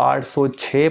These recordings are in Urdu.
806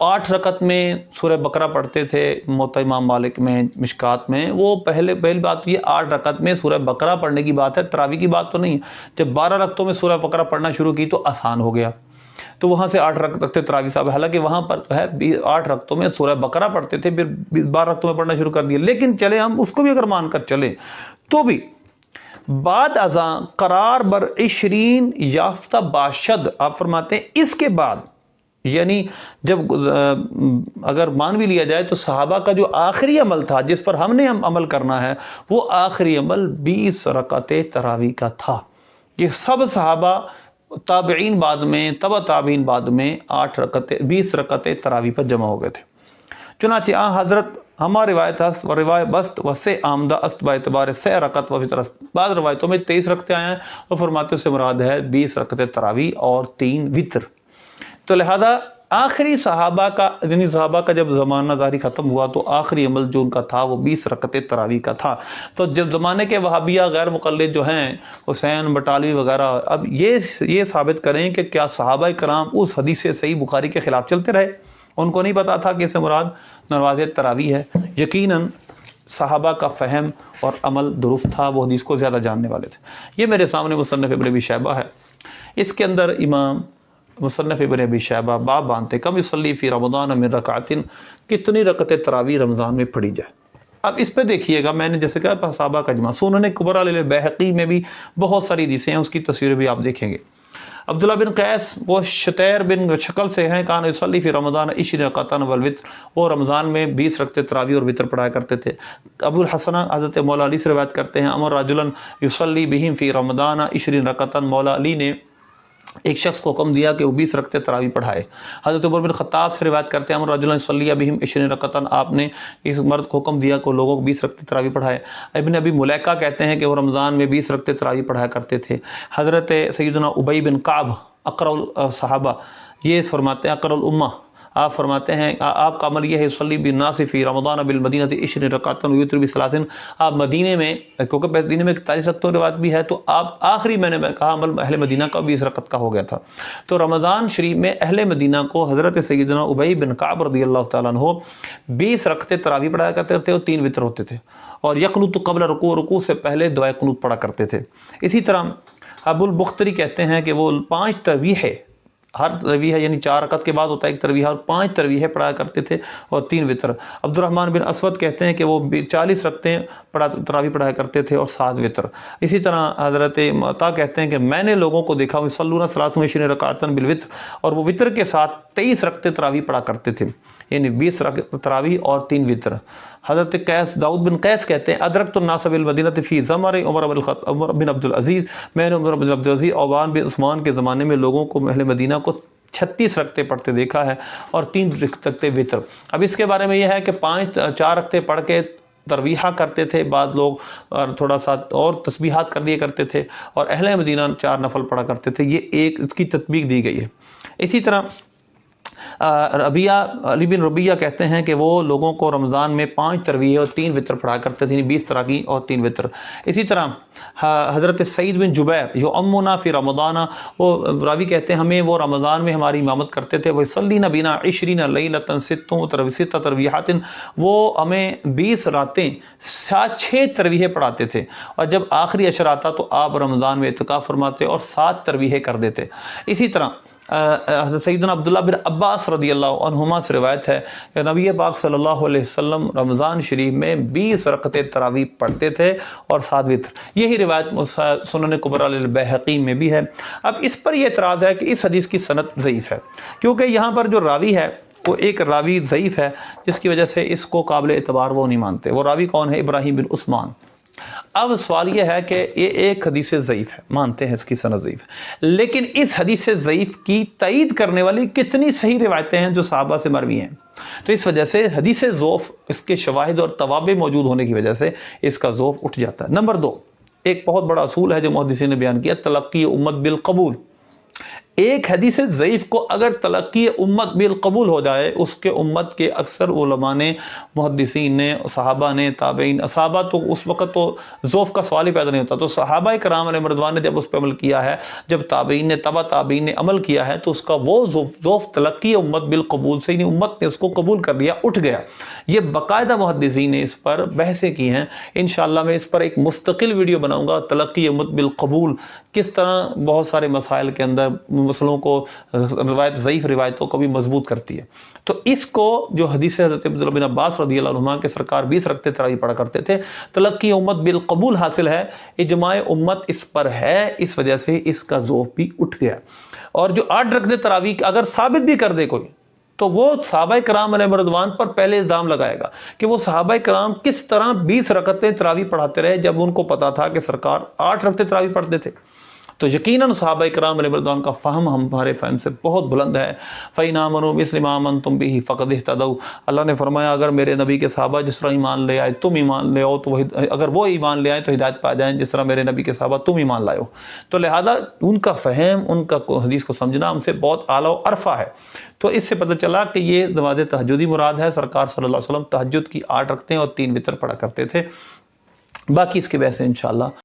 8 رکعت میں سورہ بقرہ پڑھتے تھے موطا امام مالک میں مشکات میں، وہ پہلی بات یہ 8 رکعت میں سورہ بقرہ پڑھنے کی بات ہے، تراویح کی بات تو نہیں ہے۔ جب 12 رکعتوں میں سورہ بقرہ پڑھنا شروع کی تو آسان ہو گیا، تو وہاں سے 8 رکعت تراویح صاحب، حالانکہ وہاں پر ہے 8 رکعتوں میں سورہ بقرہ پڑھتے تھے، پھر 12 رکعتوں میں پڑھنا شروع کر دیا۔ لیکن چلے ہم اس کو بھی اگر مان کر چلیں تو بھی بعد ازاں قرار بر 20 یافتہ باشد، آپ فرماتے ہیں اس کے بعد، یعنی جب اگر مان بھی لیا جائے تو صحابہ کا جو آخری عمل تھا جس پر ہم نے عمل کرنا ہے، وہ آخری عمل 20 رکعت تراویح کا تھا۔ یہ سب صحابہ تابعین بعد میں، تبع تابعین بعد میں 20 رکعت تراویح پر جمع ہو گئے تھے۔ چنانچہ حضرت ہمارا روایت است و روایت بست و سے آمدہ است با اعتبار 6 رکعت و وتر است، بعض روایتوں میں 23 رکعتیں آئے ہیں اور فرماتے سے مراد ہے 20 رکعت تراویح اور 3 وتر۔ تو لہذا آخری صحابہ کا، یعنی صحابہ کا جب زمانہ ظاہری ختم ہوا تو آخری عمل جو ان کا تھا وہ 20 رکعت تراویح کا تھا۔ تو جب زمانے کے وہابیہ غیر مقلد جو ہیں، حسین بٹالوی وغیرہ، اب یہ ثابت کریں کہ کیا صحابہ کرام اس حدیث صحیح بخاری کے خلاف چلتے رہے؟ ان کو نہیں پتا تھا کہ اس سے مراد نماز تراویح ہے؟ یقیناً صحابہ کا فہم اور عمل درست تھا، وہ حدیث کو زیادہ جاننے والے تھے۔ یہ میرے سامنے مصنف ابن ابی شیبہ ہے، اس کے اندر امام مصنف ابن ابی شیبہ باب باندھتے کم یصلی فی رمضان من رکعت، کتنی رکعت تراویح رمضان میں پڑھی جائے۔ اب اس پہ دیکھیے گا، میں نے جیسے کہا صحابہ کا اجماع، سنن کبریٰ للبیہقی میں بھی بہت ساری حدیثیں ہیں، اس کی تصویر بھی آپ دیکھیں گے۔ عبداللہ بن قیس وہ شتیر بن شکل سے ہیں، کان یصلی فی رمضان 20 رکعۃ والوتر، وہ رمضان میں 20 رکعت تراویح اور وتر پڑھایا کرتے تھے۔ ابو الحسن حضرت مولا علی سے روایت کرتے ہیں، امر رجلا یصلی بہم فی رمضان 20 رکعۃ، مولا علی نے ایک شخص کو حکم دیا کہ وہ 20 رکعت تراویح پڑھائے۔ حضرت عمر بن خطاب سے روایت کرتے ہیں، امر رجلا یصلی بہم 20 رکعۃ، آپ نے اس مرد کو حکم دیا کہ لوگوں کو 20 رکعت تراویح پڑھائے۔ ابن ابی ملیکہ کہتے ہیں کہ وہ رمضان میں 20 رکعت تراویح پڑھایا کرتے تھے۔ حضرت سیدنا ابی بن کعب اقرأ الصحابہ، یہ فرماتے ہیں اقرأ الامہ، آپ فرماتے ہیں آپ کا عمل یہ ہے یصلی بالناس فی رمضان بالمدینہ 20 رکعۃ ویوتر ب30، آپ مدینے میں، کیونکہ مدینے میں 41 رکعتوں روایت بھی ہے، تو آپ آخری میں نے کہا عمل اہل مدینہ کا 20 رکعت کا ہو گیا تھا۔ تو رمضان شریف میں اہل مدینہ کو حضرت سیدنا ابی بن کعب رضی اللہ تعالیٰ عنہ 20 رکعت تراویح پڑھایا کرتے تھے اور 3 وتر ہوتے تھے، اور یقنط قبل رکوع، رکوع سے پہلے دعائے قنوت پڑھا کرتے تھے۔ اسی طرح ابو البختری کہتے ہیں کہ وہ 5 تراویح، ہر تراویح یعنی 4 رکعت کے بعد ہوتا ہے ایک تراویح، اور 5 تراویح پڑھایا کرتے تھے اور 3 وتر۔ عبد الرحمن بن اسود کہتے ہیں کہ وہ 40 رکعتیں تراویح پڑھایا کرتے تھے اور 7 وتر۔ اسی طرح حضرت عطا کہتے ہیں کہ میں نے لوگوں کو دیکھا یصلون 23 رکعۃ بالوتر، اور وہ وتر کے ساتھ 23 رکعتیں تراویح پڑھا کرتے تھے، یعنی 20 رکعت تراویح اور 3 وتر۔ حضرت قیس داؤد بن قیس کہتے ہیں ادرکت الناس بالمدینہ فی زمر عمر بن عبد العزیز، میں نے عمر بن عبد العزیز عوان بن عثمان کے زمانے میں لوگوں کو اہل مدینہ کو 36 رکعتیں پڑھتے دیکھا ہے اور 3 رکعتیں وتر۔ اب اس کے بارے میں یہ ہے کہ 4 رکعتیں پڑھ کے ترویحہ کرتے تھے، بعض لوگ تھوڑا سا اور تسبیحات کر لیا کرتے تھے، اور اہل مدینہ 4 نفل پڑھا کرتے تھے۔ یہ ایک اس کی تطبیق دی گئی ہے۔ اسی طرح علی بن ربیہ کہتے ہیں کہ وہ لوگوں کو رمضان میں 5 تراویح اور 3 وتر پڑھایا کرتے تھے، 20 تراویح اور 3 وتر۔ اسی طرح حضرت سعید بن جبیر یؤمنا فی رمضان، وہ راوی کہتے ہیں ہمیں وہ رمضان میں ہماری امامت کرتے تھے، ویصلینا بنا 20 لیلۃ 6 تراویحات، وہ ہمیں 20 راتیں 6 تراویح پڑھاتے تھے، اور جب آخری عشر آتا تو آپ رمضان میں اعتکاف فرماتے اور 7 تراویح کر دیتے۔ اسی طرح سیدنا عبداللہ بن عباس رضی اللہ عنہما سے روایت ہے کہ نبی پاک صلی اللہ علیہ وسلم رمضان شریف میں 20 رکعتیں تراویح پڑھتے تھے اور 7 وتر۔ یہی روایت سنن کبریٰ للبیہقی میں بھی ہے۔ اب اس پر یہ اعتراض ہے کہ اس حدیث کی سند ضعیف ہے، کیونکہ یہاں پر جو راوی ہے وہ ایک راوی ضعیف ہے، جس کی وجہ سے اس کو قابل اعتبار وہ نہیں مانتے۔ وہ راوی کون ہے؟ ابراہیم بن عثمان۔ اب سوال یہ ہے کہ یہ ایک حدیث ضعیف ہے، مانتے ہیں اس کی سند ضعیف ہے، لیکن اس حدیث ضعیف کی تائید کرنے والی کتنی صحیح روایتیں ہیں جو صحابہ سے مروی ہیں، تو اس وجہ سے حدیث ضعف، اس کے شواہد اور توابع موجود ہونے کی وجہ سے اس کا ضعف اٹھ جاتا ہے۔ نمبر 2، ایک بہت بڑا اصول ہے جو محدثین نے بیان کیا، تلقی امت بالقبول۔ ایک حدیث ضعیف کو اگر تلقی امت بالقبول ہو جائے، اس کے امت کے اکثر علماء نے، محدثین نے، صحابہ نے، تابعین، صحابہ تو اس وقت تو ذوف کا سوال ہی پیدا نہیں ہوتا، تو صحابہ کرام علیہ رضوان نے جب اس پہ عمل کیا ہے، جب تابعین نے، تبع تابعین نے عمل کیا ہے، تو اس کا وہ ذوف تلقی امت بالقبول سے، یعنی امت نے اس کو قبول کر لیا، اٹھ گیا۔ یہ باقاعدہ محدثین نے اس پر بحثیں کی ہیں، انشاءاللہ میں اس پر ایک مستقل ویڈیو بناؤں گا، تلقی امت بالقبول کس طرح بہت سارے مسائل کے اندر مسئلوں کو، ضعیف روایتوں کو بھی مضبوط کرتی ہے۔ تو اس کو جو حدیث حضرت عبداللہ بن عباس رضی اللہ عنہما کے سرکار 20 رکعتیں تراویح پڑھا کرتے تھے، تلقی امت بالقبول حاصل ہے، اجماع امت اس پر ہے، اس وجہ سے اس کا ذوف بھی اٹھ گیا۔ اور جو 8 رکعتیں تراویح اگر ثابت بھی کر دے کوئی، تو وہ صحابہ کرام علیہ رضوان پر پہلے الزام لگائے گا کہ وہ صحابہ کرام کس طرح 20 رکعتیں تراویح پڑھاتے رہے جب ان کو پتا تھا کہ سرکار 8 رکعتیں تراویح پڑھتے تھے۔ تو یقیناً صحابہ کرام علیہ رضوان کا فہم ہمارے فہم سے بہت بلند ہے۔ فَإِنْ آمَنُوا مِثْلَ مَا آمَنْتُمْ بِهِ فَقَدِ اهْتَدَوْا، اللہ نے فرمایا اگر میرے نبی کے صحابہ جس طرح ایمان لے آئے تم ایمان لے آؤ، تو اگر وہ ایمان لے آئے تو ہدایت پا جائیں، جس طرح میرے نبی کے صحابہ تم ایمان لائے ہو۔ تو لہذا ان کا فہم، ان کا حدیث کو سمجھنا ہم سے بہت اعلیٰ و عرفہ ہے۔ تو اس سے پتہ چلا کہ یہ نماز تہجدی مراد ہے۔ سرکار صلی اللہ علیہ وسلم تہجد کی 8 رکعتیں اور 3 وتر پڑھا کرتے تھے۔ باقی اس کے بحث انشاءاللہ